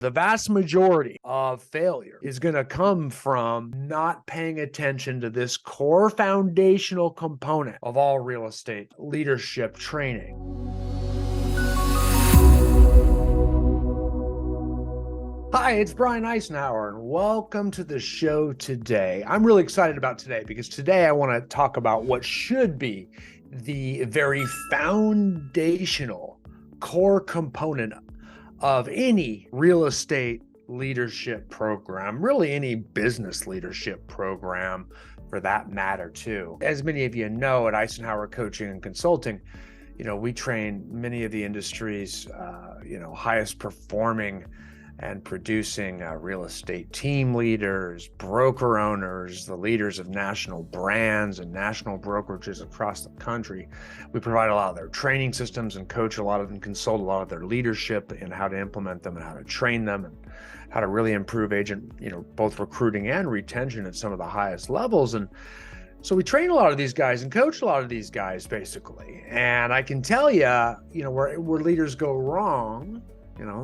The vast majority of failure is going to come from not paying attention to this core foundational component of all real estate leadership training. Hi, it's Brian Eisenhower, and welcome to the show today. I'm really excited about today because today I want to talk about what should be the very foundational core component of any real estate leadership program, really any business leadership program for that matter too. As many of you know, at Eisenhower Coaching and Consulting, we train many of the industry's, highest performing and producing real estate team leaders, broker owners, the leaders of national brands and national brokerages across the country. We provide a lot of their training systems and coach a lot of them, consult a lot of their leadership and how to implement them and how to train them and how to really improve agent, both recruiting and retention at some of the highest levels. And so we train a lot of these guys and coach a lot of these guys basically. And I can tell you, where leaders go wrong,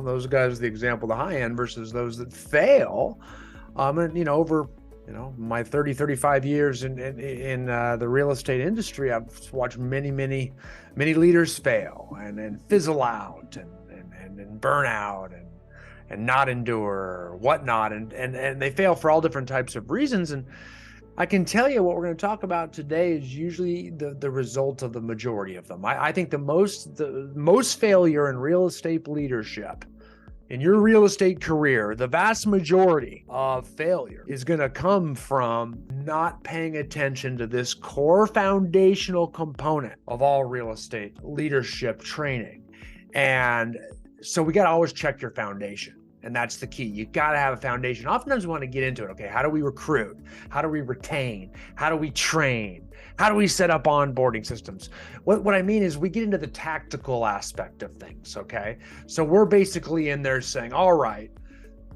those guys, the example, the high end versus those that fail. And, over, my 35 years in the real estate industry, I've watched many leaders fail and fizzle out and burn out and not endure or whatnot. And they fail for all different types of reasons. And I can tell you what we're going to talk about today is usually the result of the majority of them. I think the most failure in real estate leadership, in your real estate career, the vast majority of failure is going to come from not paying attention to this core foundational component of all real estate leadership training. And so we got to always check your foundation. And that's the key. You got to have a foundation. Oftentimes we want to get into it. Okay, how do we recruit? How do we retain? How do we train? How do we set up onboarding systems? What I mean is we get into the tactical aspect of things, okay? So we're basically in there saying, all right,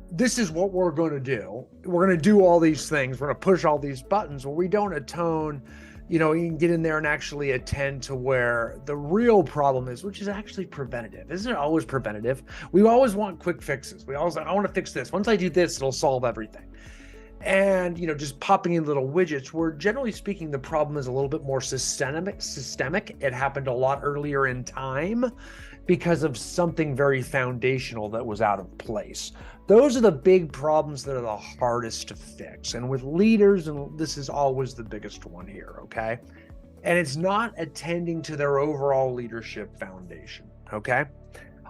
this is what we're going to do. We're going to do all these things. We're going to push all these buttons. Well, we don't atone, you can get in there and actually attend to where the real problem is, which is actually preventative. Isn't it always preventative? We always want quick fixes. We always, I want to fix this. Once I do this, it'll solve everything. And, just popping in little widgets where generally speaking, the problem is a little bit more systemic. It happened a lot earlier in time because of something very foundational that was out of place. Those are the big problems that are the hardest to fix. And with leaders, and this is always the biggest one here, okay? And it's not attending to their overall leadership foundation, okay?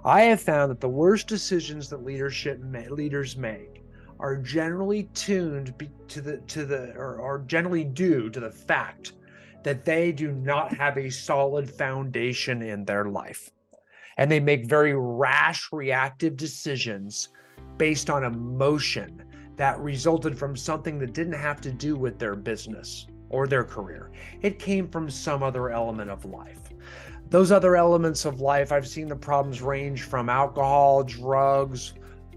I have found that the worst decisions that leaders make are generally tuned or generally due to the fact that they do not have a solid foundation in their life. And they make very rash, reactive decisions based on emotion that resulted from something that didn't have to do with their business or their career. It came from some other element of life. Those other elements of life, I've seen the problems range from alcohol, drugs,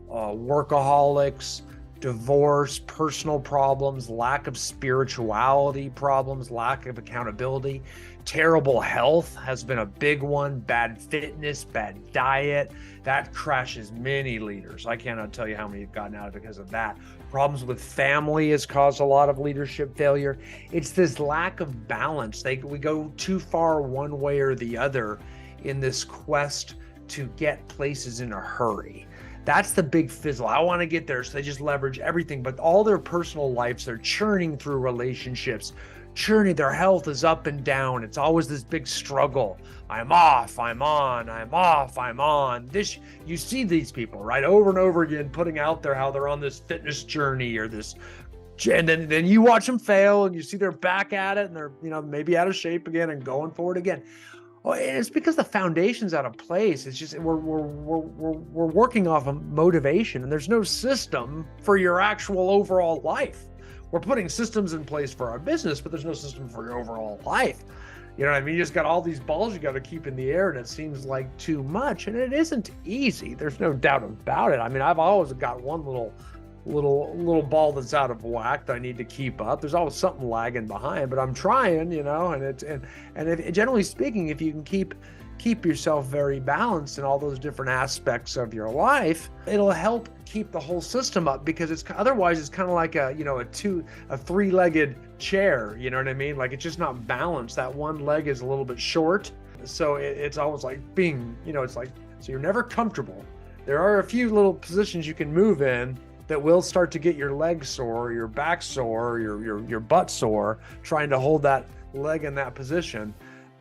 workaholics, divorce, personal problems, lack of spirituality problems, lack of accountability. Terrible health has been a big one. Bad fitness, bad diet. That crashes many leaders. I cannot tell you how many have gotten out because of that. Problems with family has caused a lot of leadership failure. It's this lack of balance. We go too far one way or the other in this quest to get places in a hurry. That's the big fizzle. I want to get there. So they just leverage everything, but all their personal lives, they're churning through relationships, their health is up and down. It's always this big struggle. I'm off, I'm on, I'm off, I'm on. You see these people, right? Over and over again, putting out there how they're on this fitness journey or this, and then you watch them fail and you see they're back at it and they're, maybe out of shape again and going for it again. Well, it's because the foundation's out of place. It's just we're working off of motivation, and there's no system for your actual overall life. We're putting systems in place for our business, but there's no system for your overall life. You know what I mean? You just got all these balls you got to keep in the air, and it seems like too much, and it isn't easy. There's no doubt about it. I mean, I've always got one little ball that's out of whack that I need to keep up. There's always something lagging behind, but I'm trying, and generally speaking, if you can keep keep yourself very balanced in all those different aspects of your life, it'll help keep the whole system up, because otherwise it's kind of like a three-legged chair, you know what I mean? Like, it's just not balanced. That one leg is a little bit short. So it's always like being, it's like, so you're never comfortable. There are a few little positions you can move in that will start to get your leg sore, your back sore, your butt sore, trying to hold that leg in that position,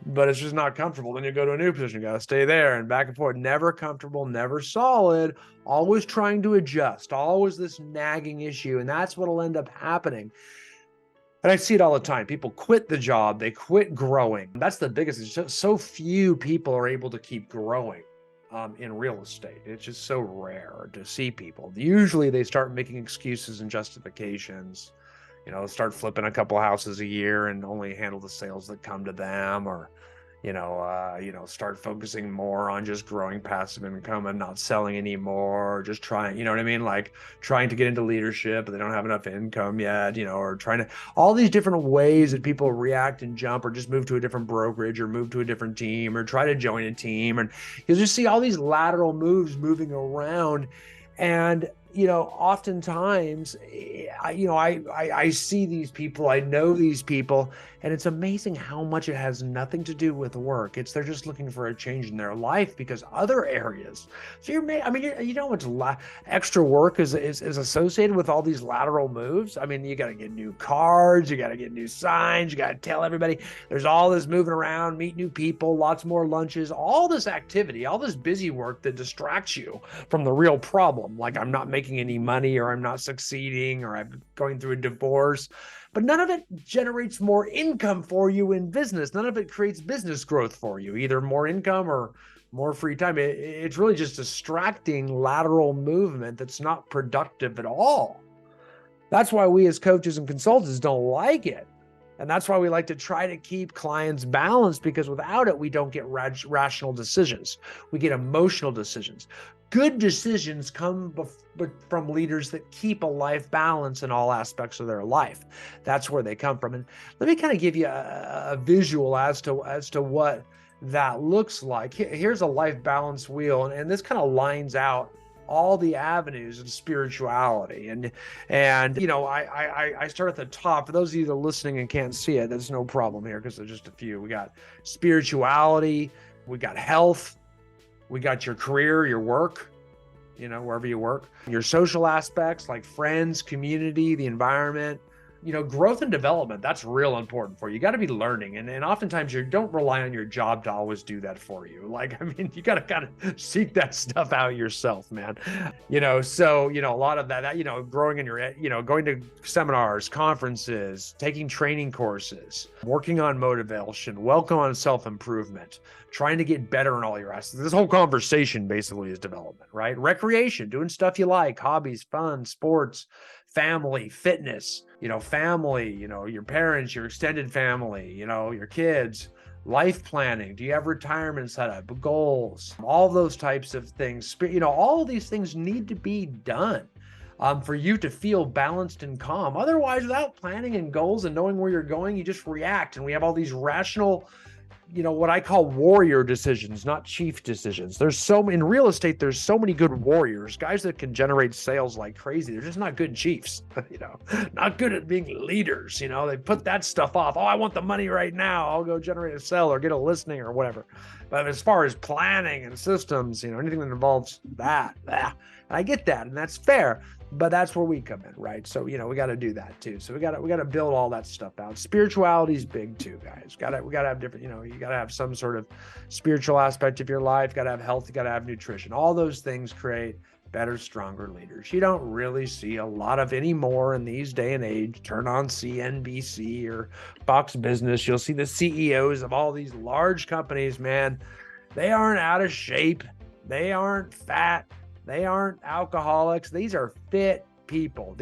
but it's just not comfortable. Then you go to a new position, you got to stay there and back and forth, never comfortable, never solid, always trying to adjust, always this nagging issue. And that's what'll end up happening. And I see it all the time. People quit the job, they quit growing. That's the biggest. It's just so few people are able to keep growing in real estate. It's just so rare to see people. Usually they start making excuses and justifications, start flipping a couple houses a year and only handle the sales that come to them, or start focusing more on just growing passive income and not selling anymore, or just trying, you know what I mean? Like trying to get into leadership, but they don't have enough income yet, or trying to, all these different ways that people react and jump, or just move to a different brokerage, or move to a different team, or try to join a team. And you'll just see all these lateral moves moving around. And oftentimes, I see these people, I know these people, and it's amazing how much it has nothing to do with work. They're just looking for a change in their life because other areas. So much extra work is associated with all these lateral moves. I mean, you got to get new cards, you got to get new signs, you got to tell everybody there's all this moving around, meet new people, lots more lunches, all this activity, all this busy work that distracts you from the real problem. Like, I'm not making any money, or I'm not succeeding, or I'm going through a divorce. But none of it generates more income for you in business. None of it creates business growth for you, either more income or more free time. It's really just distracting lateral movement that's not productive at all. That's why we as coaches and consultants don't like it. And that's why we like to try to keep clients balanced, because without it, we don't get rational decisions. We get emotional decisions. Good decisions come from leaders that keep a life balance in all aspects of their life. That's where they come from. And let me kind of give you a visual as to what that looks like. Here's a life balance wheel, and this kind of lines out all the avenues of spirituality. And I start at the top. For those of you that are listening and can't see it, that's no problem here, because there's just a few. We got spirituality, we got health, we got your career, your work, wherever you work, your social aspects like friends, community, the environment, growth and development. That's real important for you. You got to be learning. And oftentimes you don't rely on your job to always do that for you. Like, I mean, you got to kind of seek that stuff out yourself, man. So, a lot of that, growing in your, going to seminars, conferences, taking training courses, working on motivation, welcome on self-improvement, trying to get better in all your aspects. This whole conversation basically is development, right? Recreation, doing stuff you like, hobbies, fun, sports, family, fitness, family, your parents, your extended family, your kids, life planning. Do you have retirement set up, goals, all those types of things? All of these things need to be done for you to feel balanced and calm. Otherwise, without planning and goals and knowing where you're going, you just react. And we have all these rational, what I call warrior decisions, not chief decisions. In real estate, there's so many good warriors, guys that can generate sales like crazy. They're just not good chiefs, not good at being leaders. They put that stuff off. Oh, I want the money right now. I'll go generate a sale or get a listing or whatever. But as far as planning and systems, anything that involves that, I get that, and that's fair. But that's where we come in, right? So, we got to do that too. So we got to build all that stuff out. Spirituality is big too, guys. We got to have different, you got to have some sort of spiritual aspect of your life. Got to have health. You got to have nutrition. All those things create better, stronger leaders. You don't really see a lot of anymore in these day and age. Turn on CNBC or Fox Business. You'll see the CEOs of all these large companies, man. They aren't out of shape. They aren't fat. They aren't alcoholics. These are fit, people.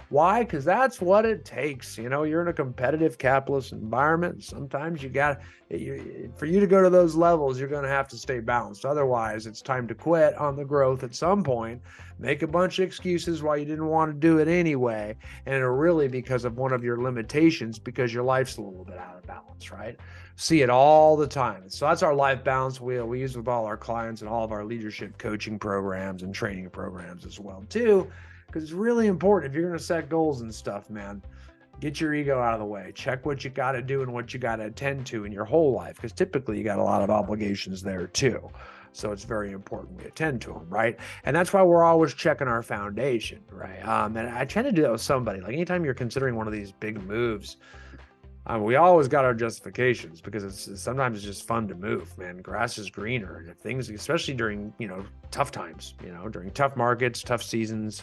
Why? Because that's what it takes. You're in a competitive capitalist environment. Sometimes for you to go to those levels, you're going to have to stay balanced. Otherwise, it's time to quit on the growth at some point, make a bunch of excuses why you didn't want to do it anyway. And it'll really because of one of your limitations, because your life's a little bit out of balance, right? See it all the time. So that's our life balance wheel we use with all our clients and all of our leadership coaching programs and training programs as well too, because it's really important. If you're going to set goals and stuff, man, get your ego out of the way. Check what you got to do and what you got to attend to in your whole life, because typically you got a lot of obligations there too. So it's very important we attend to them, right? And that's why we're always checking our foundation, right? And I tend to do that with somebody. Like anytime you're considering one of these big moves, we always got our justifications, because sometimes it's just fun to move, man. Grass is greener, and if things, especially during tough times, during tough markets, tough seasons,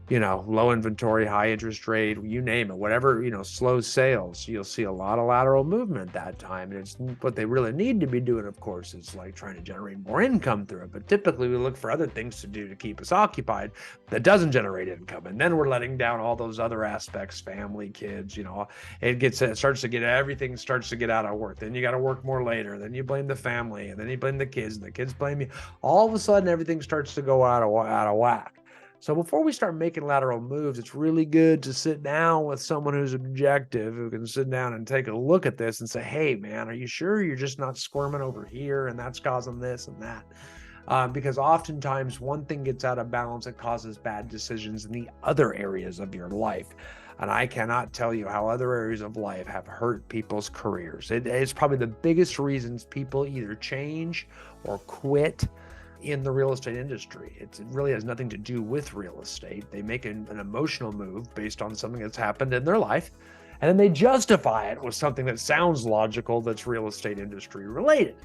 low inventory, high interest rate, you name it, whatever, slow sales, you'll see a lot of lateral movement that time. And it's what they really need to be doing, of course, is like trying to generate more income through it. But typically we look for other things to do to keep us occupied that doesn't generate income. And then we're letting down all those other aspects, family, kids, everything starts to get out of work. Then you got to work more later. Then you blame the family, and then you blame the kids, and the kids blame you. All of a sudden, everything starts to go out of whack. So before we start making lateral moves, it's really good to sit down with someone who's objective, who can sit down and take a look at this and say, hey, man, are you sure you're just not squirming over here and that's causing this and that? Because oftentimes one thing gets out of balance, it causes bad decisions in the other areas of your life. And I cannot tell you how other areas of life have hurt people's careers. It's probably the biggest reasons people either change or quit in the real estate industry. It really has nothing to do with real estate. They make an emotional move based on something that's happened in their life, and then they justify it with something that sounds logical that's real estate industry related.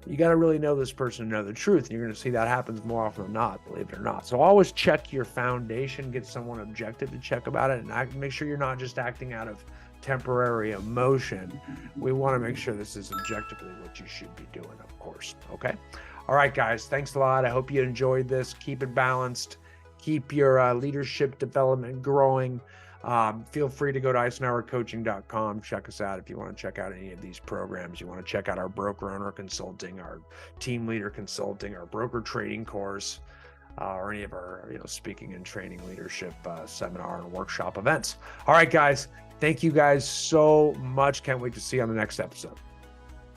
You got to really know this person to know the truth, and you're going to see that happens more often than not, believe it or not. So always check your foundation, get someone objective to check about it, and make sure you're not just acting out of temporary emotion. We want to make sure this is objectively what you should be doing, of course. Okay. All right, guys, thanks a lot. I hope you enjoyed this. Keep it balanced. Keep your leadership development growing. Feel free to go to eisenhowercoaching.com. Check us out if you want to check out any of these programs. You want to check out our broker owner consulting, our team leader consulting, our broker trading course, or any of our speaking and training leadership seminar and workshop events. All right, guys, thank you guys so much. Can't wait to see you on the next episode.